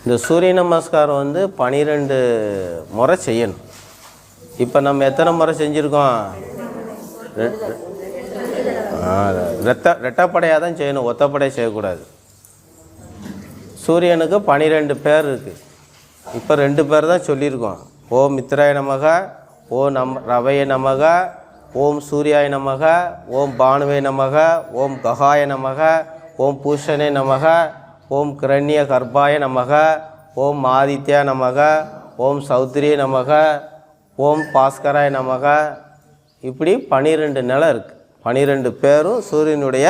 இந்த சூரிய நமஸ்காரம் வந்து 12 முறை செய்யணும். இப்போ நம்ம எத்தனை முறை செஞ்சுருக்கோம்? ரெட்டப்படையாக தான் செய்யணும், ஒத்தப்படையாக செய்யக்கூடாது. சூரியனுக்கு 12 பேர் இருக்குது. இப்போ 2 பேர் தான் சொல்லியிருக்கோம். ஓம் மித்ராய நமக, ஓம் ரவைய நமக, ஓம் சூர்யாய நமக, ஓம் பானுவே நமக, ஓம் ககாய நமக, ஓம் பூஷணே நமக, ஓம் கிரண்ய கர்ப்பாய நமக, ஓம் ஆதித்யா நமக, ஓம் சௌத்ரிய நமக, ஓம் பாஸ்கராய நமக. இப்படி 12 நிலை இருக்குது. 12 பேரும் சூரியனுடைய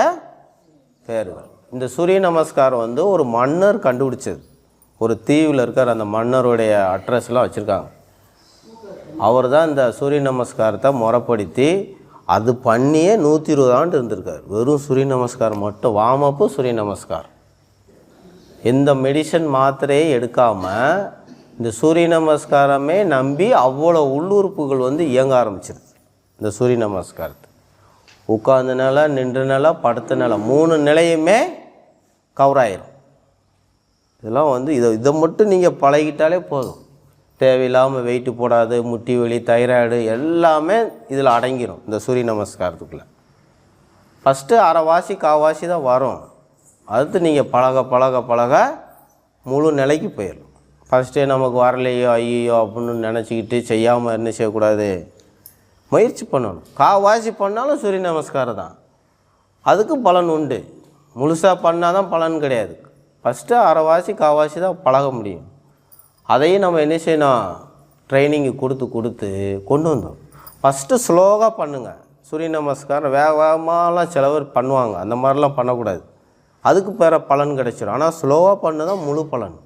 பேர்கள். இந்த சூரிய நமஸ்காரம் வந்து ஒரு மன்னர் கண்டுபிடிச்சது. ஒரு தீவில் இருக்கிற அந்த மன்னருடைய அட்ரஸ்லாம் வச்சுருக்காங்க. அவர் தான் இந்த சூரிய நமஸ்காரத்தை முறைப்படுத்தி அது பண்ணியே 120 ஆண்டு இருந்திருக்கார். வெறும் சூரிய நமஸ்காரம் மட்டும், வாமப்பு சூரிய நமஸ்காரம். எந்த மெடிசன் மாத்திரையே எடுக்காமல் இந்த சூரிய நமஸ்காரமே நம்பி அவ்வளோ உள்ளுறுப்புகள் வந்து இயங்க ஆரம்பிச்சிருது. இந்த சூரிய நமஸ்காரத்தை உட்கார்ந்த நிலை, நின்ற நிலை, படுத்த நிலை, 3 நிலையுமே கவர் ஆயிரும். இதெல்லாம் வந்து இதை மட்டும் நீங்கள் பழகிட்டாலே போதும். தேவையில்லாமல் வெயிட்டு போடாது, முட்டி வலி, தைராய்டு எல்லாமே இதில் அடங்கிடும் இந்த சூரிய நமஸ்காரத்துக்குள்ளே. ஃபஸ்ட்டு அரைவாசி காவாசி தான் வரும். அடுத்து நீங்கள் பழக பழக பழக முழு நிலைக்கு போயிடும். ஃபஸ்ட்டே நமக்கு வரலையோ ஐயோ அப்படின்னு நினச்சிக்கிட்டு செய்யாமல் என்ன செய்யக்கூடாது, முயற்சி பண்ணணும். காவாசி பண்ணாலும் சூரிய நமஸ்காரம் தான், அதுக்கு பலன் உண்டு. முழுசாக பண்ணால் தான் பலன் கிடையாது. ஃபஸ்ட்டு அரைவாசி காவாசி தான் பழக முடியும். அதையும் நம்ம என்ன செய்யணும், ட்ரைனிங்கு கொடுத்து கொண்டு வந்தோம். ஃபஸ்ட்டு ஸ்லோவாக பண்ணுங்கள். சூரிய நமஸ்காரம் வேகமாகலாம் சில பேர் பண்ணுவாங்க, அந்த மாதிரிலாம் பண்ணக்கூடாது. அதுக்கு பேர பலன் கிடைச்சிடும். ஆனால் ஸ்லோவாக பண்ண தான் முழு பலன்.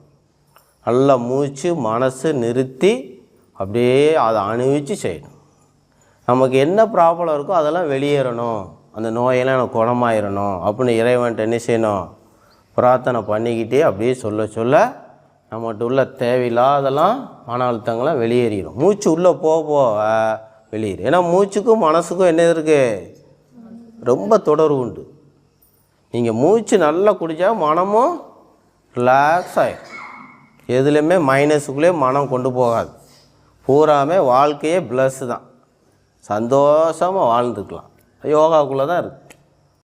நல்லா மூச்சு மனசு நிறுத்தி அப்படியே அதை அனுபவித்து செய்யணும். நமக்கு என்ன ப்ராப்ளம் இருக்கோ அதெல்லாம் வெளியேறணும், அந்த நோயெல்லாம் எனக்கு குணமாயிடணும் அப்படின்னு இறைவன்ட்டு என்ன செய்யணும், பிரார்த்தனை பண்ணிக்கிட்டே அப்படியே சொல்ல சொல்ல நம்மகிட்ட உள்ள தேவையில்லாதெல்லாம் மன அழுத்தங்கள்லாம் வெளியேறிடும். மூச்சு உள்ளே போக வெளியேறும். ஏன்னா மூச்சுக்கும் மனசுக்கும் என்ன இருக்குது, ரொம்ப தொடர்பு உண்டு. நீங்கள் மூச்சு நல்லா குடித்தா மனமும் ரிலாக்ஸ் ஆகிடும். எதுலேயுமே மைனஸுக்குள்ளே மனம் கொண்டு போகாது. பூராமே வாழ்க்கையே ப்ளஸ் தான். சந்தோஷமாக வாழ்ந்துக்கலாம். யோகாவுக்குள்ளே தான் இருக்குது.